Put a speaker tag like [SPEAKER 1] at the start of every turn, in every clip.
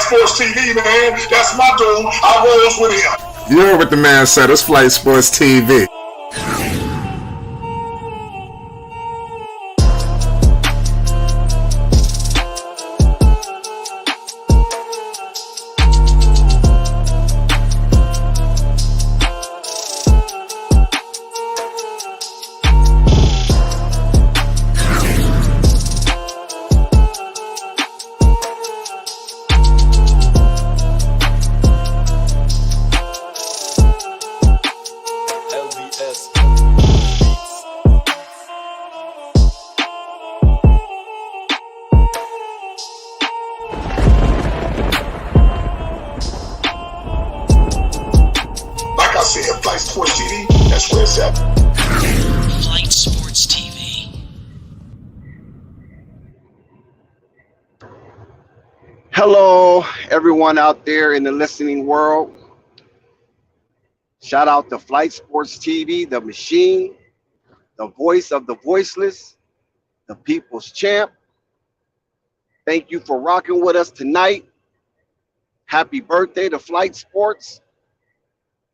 [SPEAKER 1] Sports TV, man. That's my dude. I rolls with him.
[SPEAKER 2] You heard what the man said. It's Flight Sports TV.
[SPEAKER 1] Flight Sports TV, that's where it's at.
[SPEAKER 3] Flight Sports TV.
[SPEAKER 4] Hello, everyone out there in the listening world. Shout out to Flight Sports TV, the machine, the voice of the voiceless, the people's champ. Thank you for rocking with us tonight. Happy birthday to Flight Sports.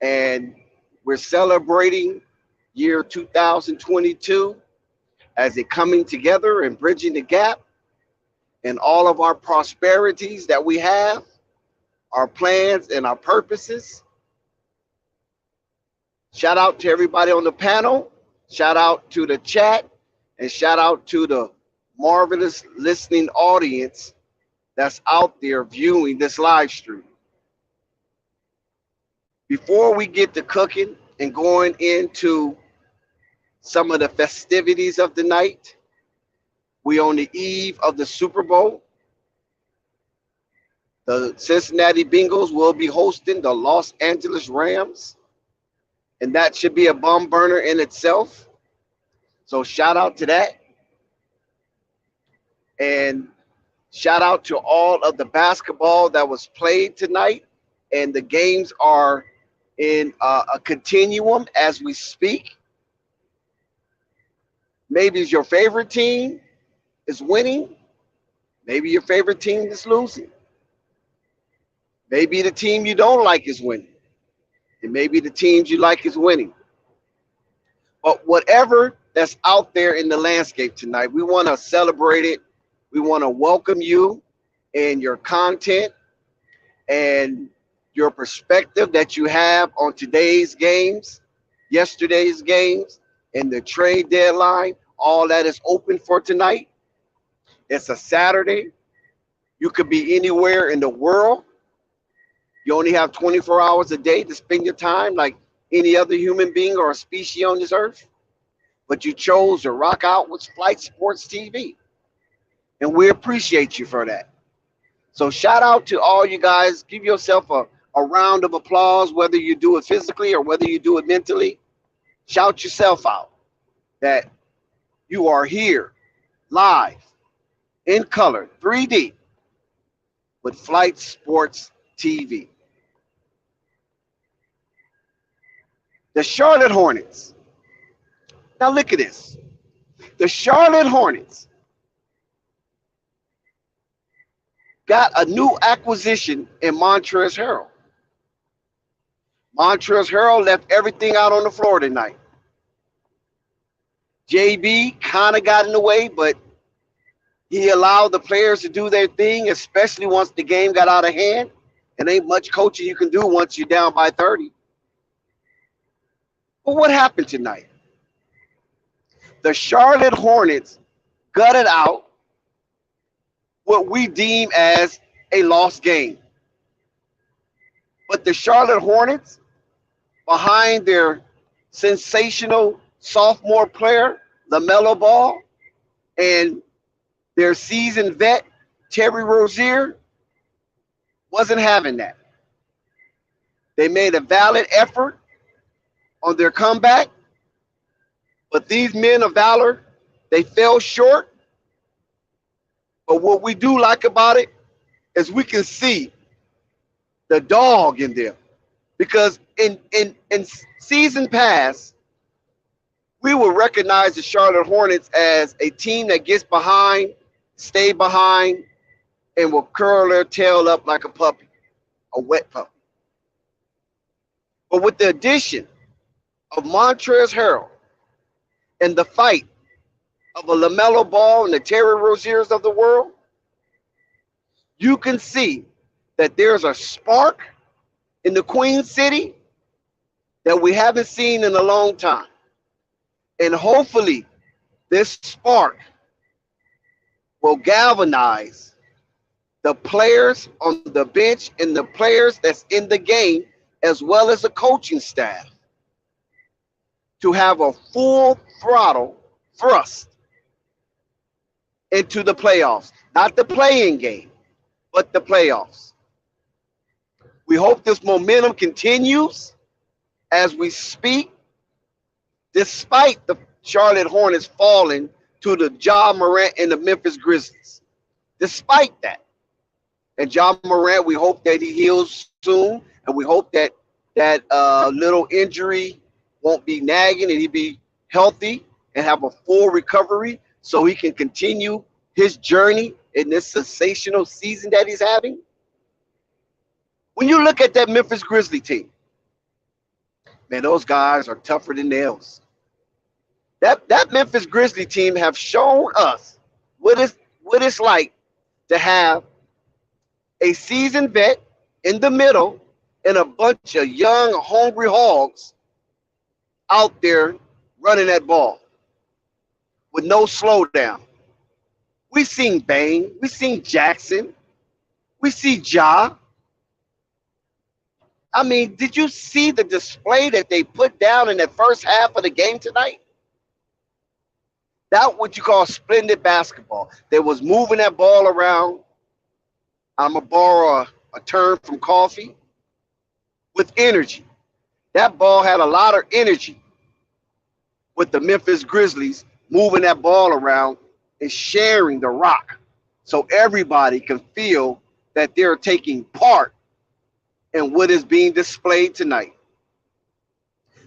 [SPEAKER 4] And we're celebrating year 2022 as it coming together and bridging the gap and all of our prosperities that we have, our plans and our purposes. Shout out to everybody on the panel. Shout out to the chat and shout out to the marvelous listening audience that's out there viewing this live stream. Before we get to cooking and going into some of the festivities of the night, we on the eve of the Super Bowl. The Cincinnati Bengals will be hosting the Los Angeles Rams, and that should be a bum burner in itself. So shout out to that. And shout out to all of the basketball that was played tonight, and the games are in a continuum as we speak. Maybe it's your favorite team is winning. Maybe your favorite team is losing. Maybe the team you don't like is winning. And maybe the teams you like is winning. But whatever that's out there in the landscape tonight, we want to celebrate it. We want to welcome you and your content and your perspective that you have on today's games, yesterday's games, and the trade deadline. All that is open for tonight. It's a Saturday. You could be anywhere in the world. You only have 24 hours a day to spend your time like any other human being or a species on this earth. But you chose to rock out with Flight Sports TV. And we appreciate you for that. So shout out to all you guys. Give yourself a round of applause, whether you do it physically or whether you do it mentally. Shout yourself out that you are here live in color, 3D, with Flight Sports TV. The Charlotte Hornets. Now look at this. The Charlotte Hornets got a new acquisition in Montrezl Harrell. Montrezl Harrell left everything out on the floor tonight. JB kind of got in the way, but he allowed the players to do their thing, especially once the game got out of hand. And ain't much coaching you can do once you're down by 30. But what happened tonight? The Charlotte Hornets gutted out what we deem as a lost game. But the Charlotte Hornets, behind their sensational sophomore player, Lamelo Ball, and their seasoned vet, Terry Rozier, wasn't having that. They made a valid effort on their comeback, but these men of valor, they fell short. But what we do like about it is we can see the dog in them. Because in season past, we would recognize the Charlotte Hornets as a team that gets behind, stay behind, and will curl their tail up like a puppy, a wet puppy. But with the addition of Montrezl Harrell and the fight of a Lamelo Ball and the Terry Roziers of the world, you can see that there's a spark in the Queen City that we haven't seen in a long time. And hopefully this spark will galvanize the players on the bench and the players that's in the game, as well as the coaching staff, to have a full throttle thrust into the playoffs. Not the play-in game, but the playoffs. We hope this momentum continues as we speak, despite the Charlotte Hornets falling to the Morant and the Memphis Grizzlies. Despite that. And Morant, we hope that he heals soon, and we hope that that little injury won't be nagging and he'll be healthy and have a full recovery so he can continue his journey in this sensational season that he's having. When you look at that Memphis Grizzly team, man, those guys are tougher than nails. That Memphis Grizzly team have shown us what it's like to have a seasoned vet in the middle and a bunch of young, hungry hogs out there running that ball with no slowdown. We've seen Bane. We've seen Jackson. We see Ja. I mean, did you see the display that they put down in the first half of the game tonight? That's what you call splendid basketball. They was moving that ball around. I'm going to borrow a term from Coffee. With energy. That ball had a lot of energy with the Memphis Grizzlies moving that ball around and sharing the rock so everybody can feel that they're taking part in what is being displayed tonight.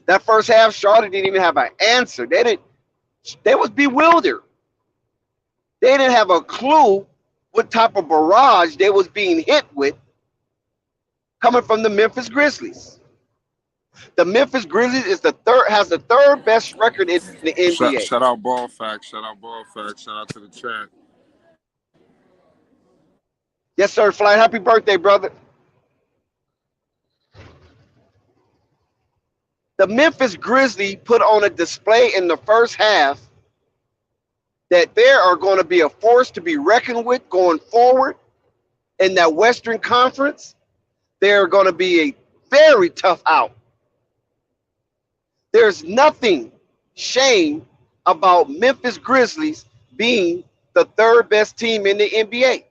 [SPEAKER 4] That first half, Charlotte didn't even have an answer. They was bewildered. They didn't have a clue what type of barrage they was being hit with coming from the Memphis Grizzlies. The Memphis Grizzlies has the third best record in the NBA.
[SPEAKER 2] Shout out Ball Facts. Shout out Ball Facts. Shout out to the chat.
[SPEAKER 4] Yes, sir, Flight. Happy birthday, brother. The Memphis Grizzlies put on a display in the first half that they are going to be a force to be reckoned with going forward in that Western Conference. They're going to be a very tough out. There's nothing shame about Memphis Grizzlies being the third best team in the NBA.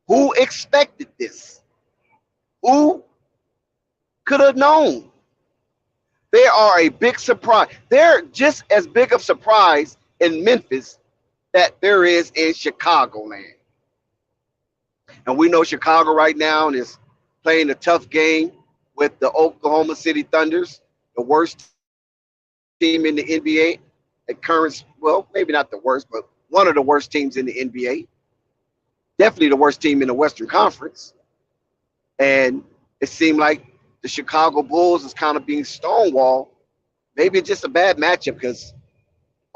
[SPEAKER 4] Who expected this? Who could have known? They are a big surprise. They're just as big of surprise in Memphis that there is in Chicagoland. And we know Chicago right now is playing a tough game with the Oklahoma City Thunders, the worst team in the NBA at current, well, maybe not the worst, but one of the worst teams in the NBA. Definitely the worst team in the Western Conference. And it seemed like the Chicago Bulls is kind of being stonewalled. Maybe it's just a bad matchup because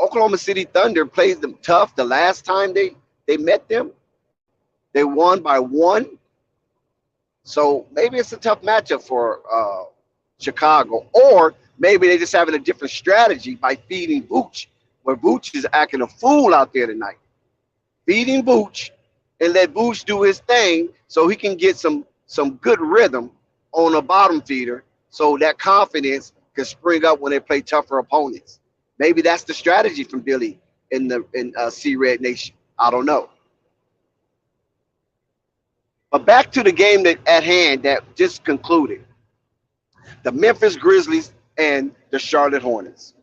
[SPEAKER 4] Oklahoma City Thunder plays them tough. The last time they met them, they won by 1. So maybe it's a tough matchup for Chicago. Or maybe they're just having a different strategy by feeding Vooch, where Vooch is acting a fool out there tonight. Feeding Vooch and let Vooch do his thing so he can get some good rhythm on a bottom feeder so that confidence can spring up when they play tougher opponents. Maybe that's the strategy from Billy in C-Red Nation. I don't know. But back to the game that at hand that just concluded. The Memphis Grizzlies and the Charlotte Hornets.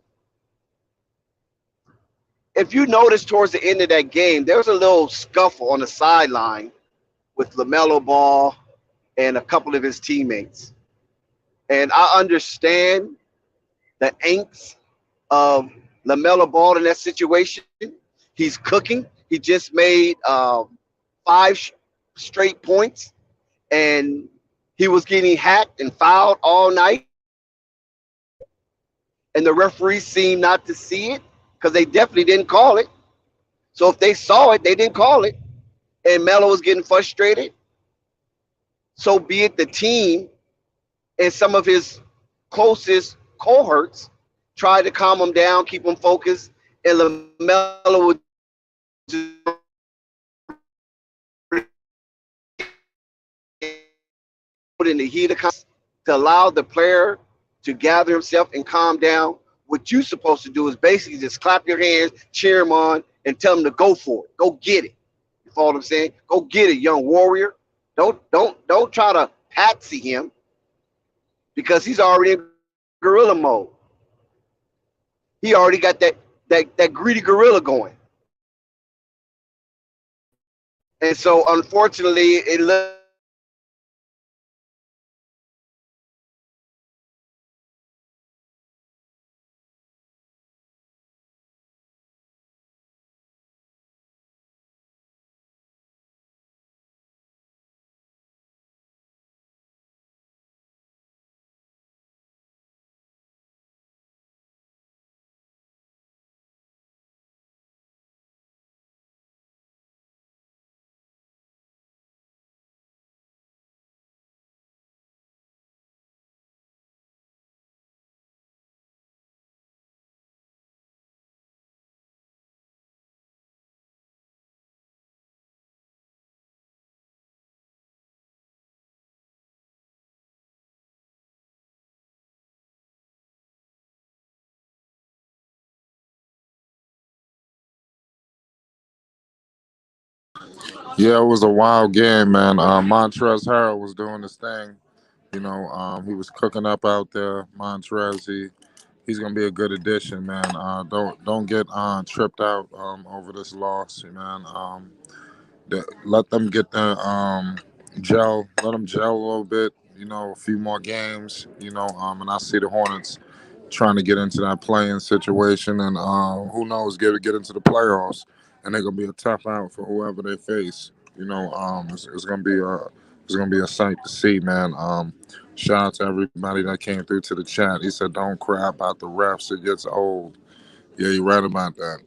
[SPEAKER 4] If you notice towards the end of that game, there was a little scuffle on the sideline with LaMelo Ball and a couple of his teammates. And I understand the angst of LaMelo Ball in that situation. He's cooking. He just made 5 straight points, and he was getting hacked and fouled all night, and the referees seemed not to see it because they definitely didn't call it. So if they saw it, they didn't call it, and Melo was getting frustrated. So be it. The team and some of his closest cohorts tried to calm him down, keep him focused, and Lamelo would put in the heat of to allow the player to gather himself and calm down. What you're supposed to do is basically just clap your hands, cheer him on, and tell him to go for it. Go get it. You follow what I'm saying? Go get it, young warrior. Don't try to patsy him because he's already in gorilla mode. He already got that greedy gorilla going. And so unfortunately it looks
[SPEAKER 2] Yeah, it was a wild game, man. Montrezl Harrell was doing his thing. He was cooking up out there. Montrez, he's gonna be a good addition, man. Don't get tripped out over this loss, man. Let them get the gel. Let them gel a little bit. A few more games. And I see the Hornets trying to get into that playing situation, and who knows, get into the playoffs, and they're gonna be a tough out for whoever they face. It's gonna be a sight to see, man. Shout out to everybody that came through to the chat. He said, "Don't cry about the refs; it gets old." Yeah, you're right about that.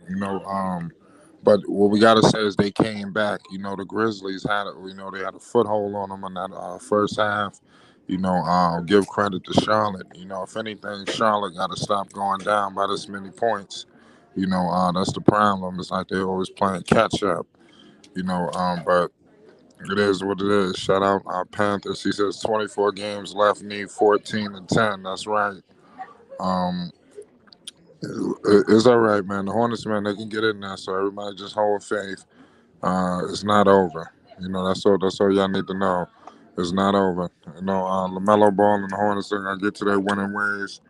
[SPEAKER 2] You know, um, but what we gotta say is they came back. The Grizzlies they had a foothold on them in that first half. Give credit to Charlotte. If anything, Charlotte got to stop going down by this many points. That's the problem. It's like they always playing catch up. But it is what it is. Shout out our Panthers. He says 24 games left, need 14 and 10. That's right. Um, it's all right, man. The Hornets, man, they can get in there. So everybody just hold faith. It's not over. That's all y'all need to know. It's not over. Lamelo Ball and the Hornets are gonna get to their winning ways.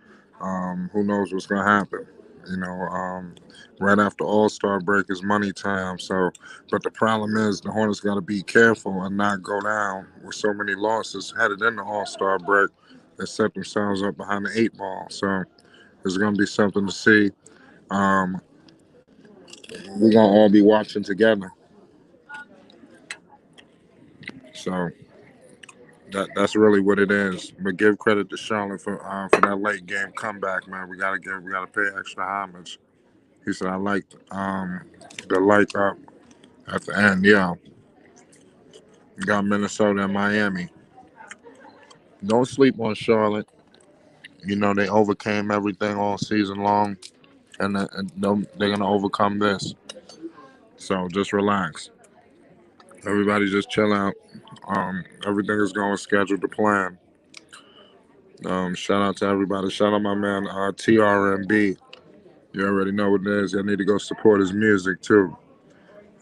[SPEAKER 2] Who knows what's gonna happen? You know, um, right after All Star break is money time. So, but the problem is the Hornets got to be careful and not go down with so many losses headed in the All Star break and set themselves up behind the 8 ball. So it's gonna be something to see. Um, we're gonna all be watching together. So that's really what it is. But give credit to Charlotte for that late game comeback, man. We gotta pay extra homage. He said I liked the light up at the end. Yeah, got Minnesota and Miami. Don't sleep on Charlotte. They overcame everything all season long, they're gonna overcome this. So just relax. Everybody just chill out. Everything is going scheduled to plan. Shout out to everybody. Shout out my man TRMB. You already know what it is. I need to go support his music too.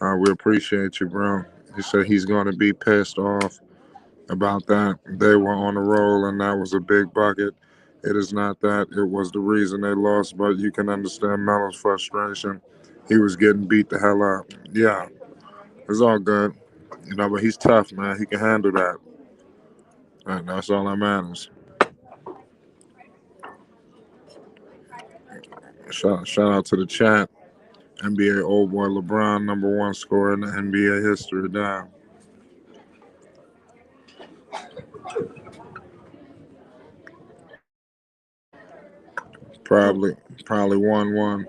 [SPEAKER 2] We appreciate you, bro. He said he's going to be pissed off about that. They were on a roll and that was a big bucket. It is not that. It was the reason they lost, but you can understand Melo's frustration. He was getting beat the hell up. Yeah, it's all good. But he's tough, man. He can handle that. And that's all that matters. Shout out to the chat. NBA old boy LeBron, number one scorer in the NBA history. Down. Probably 1-1.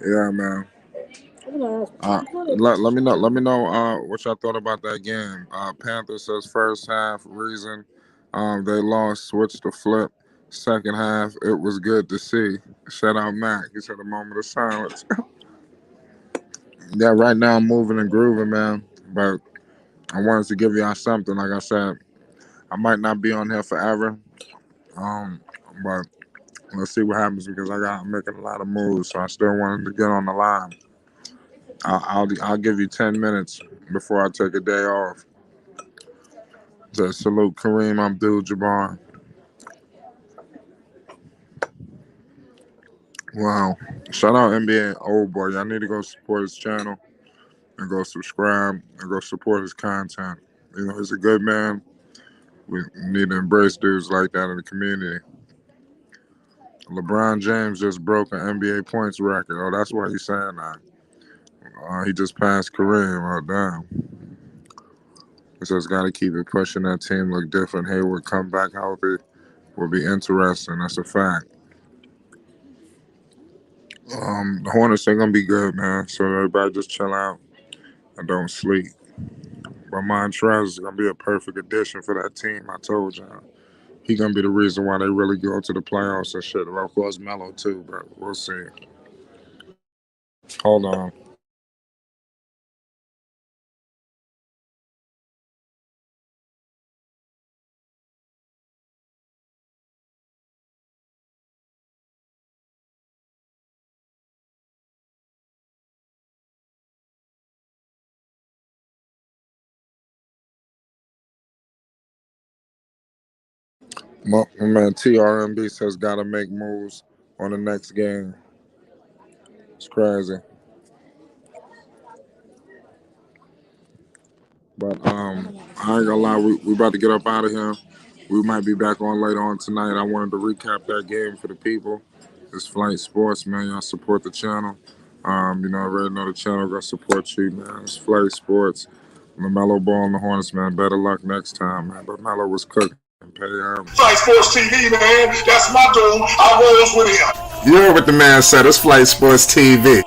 [SPEAKER 2] Yeah, man. Let me know. Let me know what y'all thought about that game. Panthers says first half reason they lost, switched to flip. Second half, it was good to see. Shout out Mac. He said a moment of silence. Yeah, right now I'm moving and grooving, man. But I wanted to give y'all something. Like I said, I might not be on here forever. Um, but let's see what happens because I'm making a lot of moves, so I still wanted to get on the line. I'll give you 10 minutes before I take a day off to salute Kareem Abdul-Jabbar. Wow. Shout out NBA Old Boy. Y'all need to go support his channel and go subscribe and go support his content. You know, he's a good man. We need to embrace dudes like that in the community. LeBron James just broke an NBA points record. Oh, that's why he's saying that. He just passed Kareem. Oh, damn. He says, got to keep it pushing. That team look different. Hayward come back healthy. Will be interesting. That's a fact. The Hornets ain't gonna be good, man. So everybody just chill out and don't sleep. But Montrez is gonna be a perfect addition for that team. I told y'all. He gonna be the reason why they really go to the playoffs and shit. Of course, Melo too, but we'll see. Hold on. My man TRMB says gotta make moves on the next game. It's crazy. But I ain't gonna lie, we about to get up out of here. We might be back on later on tonight. I wanted to recap that game for the people. It's Flight Sports, man. Y'all support the channel. You know, I already know the channel gonna support you, man. It's Flight Sports. Lamelo Ball and the Hornets, man. Better luck next time, man. But Melo was cooking. Pay him.
[SPEAKER 1] Flight Sports TV, man. That's my dude. I rolls with him.
[SPEAKER 5] You heard what the man said. It's Flight Sports TV.